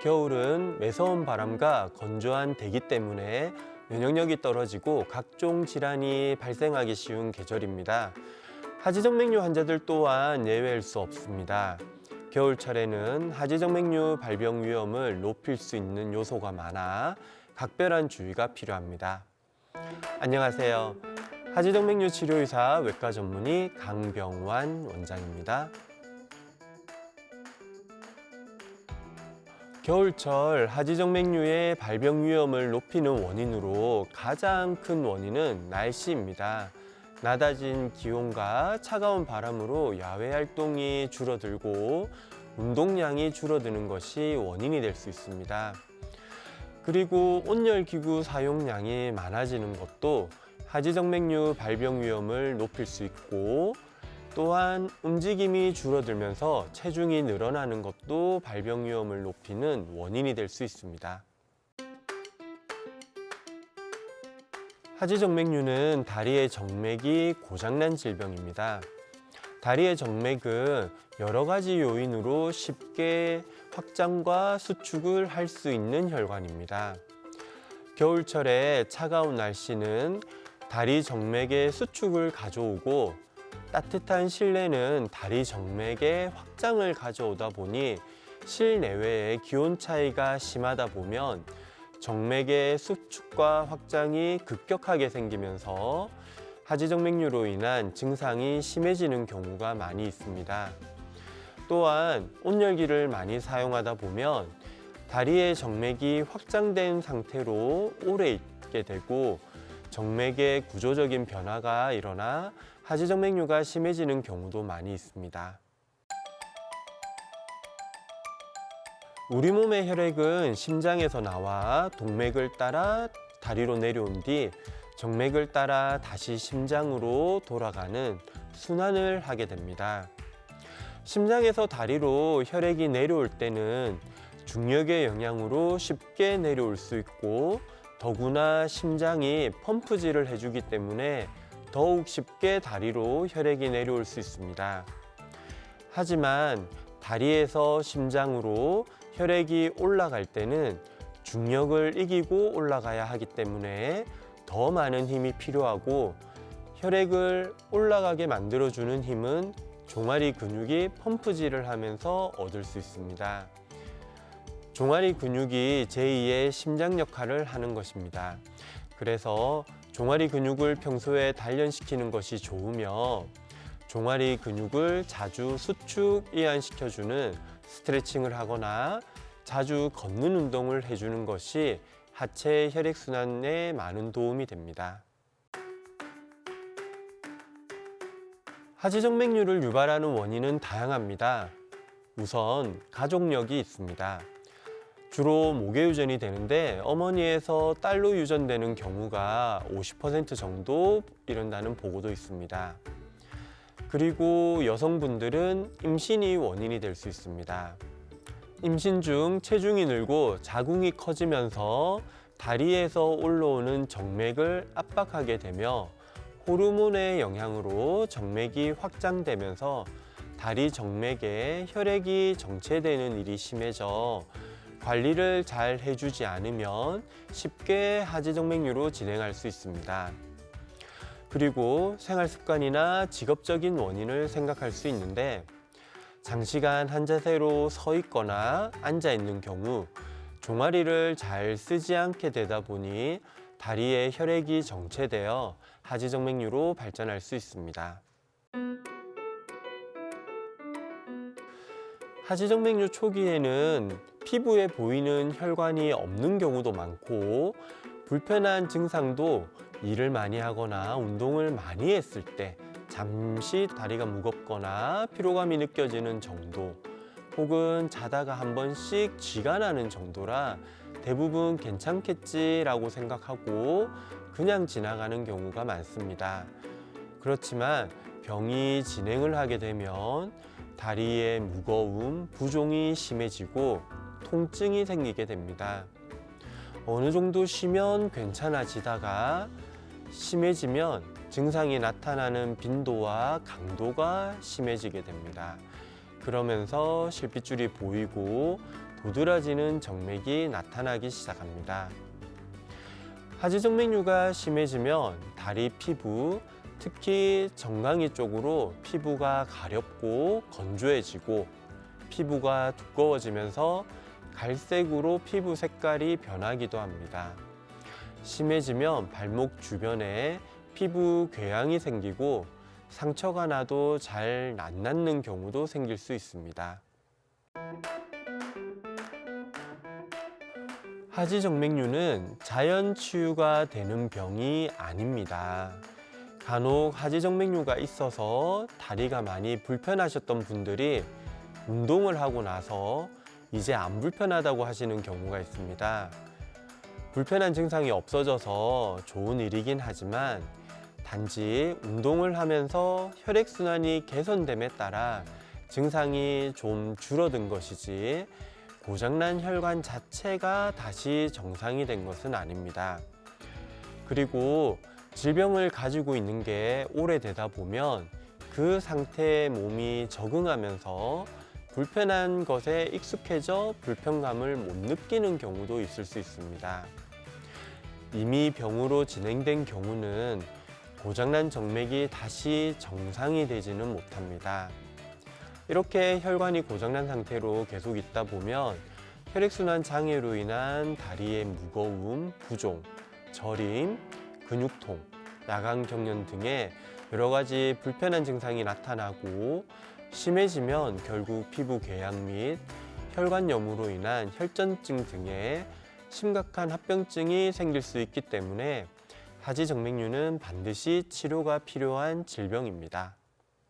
겨울은 매서운 바람과 건조한 대기 때문에 면역력이 떨어지고 각종 질환이 발생하기 쉬운 계절입니다. 하지정맥류 환자들 또한 예외일 수 없습니다. 겨울철에는 하지정맥류 발병 위험을 높일 수 있는 요소가 많아 각별한 주의가 필요합니다. 안녕하세요. 하지정맥류 치료의사 외과 전문의 강병완 원장입니다. 겨울철 하지정맥류의 발병 위험을 높이는 원인으로 가장 큰 원인은 날씨입니다. 낮아진 기온과 차가운 바람으로 야외 활동이 줄어들고 운동량이 줄어드는 것이 원인이 될 수 있습니다. 그리고 온열기구 사용량이 많아지는 것도 하지정맥류 발병 위험을 높일 수 있고, 또한 움직임이 줄어들면서 체중이 늘어나는 것도 발병 위험을 높이는 원인이 될 수 있습니다. 하지정맥류는 다리의 정맥이 고장난 질병입니다. 다리의 정맥은 여러 가지 요인으로 쉽게 확장과 수축을 할 수 있는 혈관입니다. 겨울철에 차가운 날씨는 다리 정맥의 수축을 가져오고, 따뜻한 실내는 다리 정맥의 확장을 가져오다 보니 실내외의 기온 차이가 심하다 보면 정맥의 수축과 확장이 급격하게 생기면서 하지정맥류로 인한 증상이 심해지는 경우가 많이 있습니다. 또한 온열기를 많이 사용하다 보면 다리의 정맥이 확장된 상태로 오래 있게 되고 정맥의 구조적인 변화가 일어나 하지정맥류가 심해지는 경우도 많이 있습니다. 우리 몸의 혈액은 심장에서 나와 동맥을 따라 다리로 내려온 뒤 정맥을 따라 다시 심장으로 돌아가는 순환을 하게 됩니다. 심장에서 다리로 혈액이 내려올 때는 중력의 영향으로 쉽게 내려올 수 있고, 더구나 심장이 펌프질을 해주기 때문에 더욱 쉽게 다리로 혈액이 내려올 수 있습니다. 하지만 다리에서 심장으로 혈액이 올라갈 때는 중력을 이기고 올라가야 하기 때문에 더 많은 힘이 필요하고, 혈액을 올라가게 만들어주는 힘은 종아리 근육이 펌프질을 하면서 얻을 수 있습니다. 종아리 근육이 제2의 심장 역할을 하는 것입니다. 그래서 종아리 근육을 평소에 단련시키는 것이 좋으며, 종아리 근육을 자주 수축 이완시켜주는 스트레칭을 하거나 자주 걷는 운동을 해주는 것이 하체 혈액순환에 많은 도움이 됩니다. 하지정맥류를 유발하는 원인은 다양합니다. 우선 가족력이 있습니다. 주로 모계 유전이 되는데 어머니에서 딸로 유전되는 경우가 50% 정도 이른다는 보고도 있습니다. 그리고 여성분들은 임신이 원인이 될 수 있습니다. 임신 중 체중이 늘고 자궁이 커지면서 다리에서 올라오는 정맥을 압박하게 되며 호르몬의 영향으로 정맥이 확장되면서 다리 정맥에 혈액이 정체되는 일이 심해져 관리를 잘 해주지 않으면 쉽게 하지정맥류로 진행할 수 있습니다. 그리고 생활 습관이나 직업적인 원인을 생각할 수 있는데, 장시간 한 자세로 서 있거나 앉아 있는 경우 종아리를 잘 쓰지 않게 되다 보니 다리에 혈액이 정체되어 하지정맥류로 발전할 수 있습니다. 하지정맥류 초기에는 피부에 보이는 혈관이 없는 경우도 많고, 불편한 증상도 일을 많이 하거나 운동을 많이 했을 때 잠시 다리가 무겁거나 피로감이 느껴지는 정도, 혹은 자다가 한 번씩 쥐가 나는 정도라 대부분 괜찮겠지라고 생각하고 그냥 지나가는 경우가 많습니다. 그렇지만 병이 진행을 하게 되면 다리의 무거움, 부종이 심해지고 통증이 생기게 됩니다. 어느 정도 쉬면 괜찮아지다가 심해지면 증상이 나타나는 빈도와 강도가 심해지게 됩니다. 그러면서 실핏줄이 보이고 도드라지는 정맥이 나타나기 시작합니다. 하지정맥류가 심해지면 다리 피부, 특히 정강이 쪽으로 피부가 가렵고 건조해지고 피부가 두꺼워지면서 갈색으로 피부 색깔이 변하기도 합니다. 심해지면 발목 주변에 피부 궤양이 생기고 상처가 나도 잘 안 낫는 경우도 생길 수 있습니다. 하지정맥류는 자연 치유가 되는 병이 아닙니다. 간혹 하지정맥류가 있어서 다리가 많이 불편하셨던 분들이 운동을 하고 나서 이제 안 불편하다고 하시는 경우가 있습니다. 불편한 증상이 없어져서 좋은 일이긴 하지만 단지 운동을 하면서 혈액순환이 개선됨에 따라 증상이 좀 줄어든 것이지 고장난 혈관 자체가 다시 정상이 된 것은 아닙니다. 그리고 질병을 가지고 있는 게 오래되다 보면 그 상태에 몸이 적응하면서 불편한 것에 익숙해져 불편감을 못 느끼는 경우도 있을 수 있습니다. 이미 병으로 진행된 경우는 고장난 정맥이 다시 정상이 되지는 못합니다. 이렇게 혈관이 고장난 상태로 계속 있다 보면 혈액순환 장애로 인한 다리의 무거움, 부종, 저림, 근육통, 야광경련 등의 여러 가지 불편한 증상이 나타나고 심해지면 결국 피부 궤양 및 혈관염으로 인한 혈전증 등의 심각한 합병증이 생길 수 있기 때문에 하지정맥류는 반드시 치료가 필요한 질병입니다.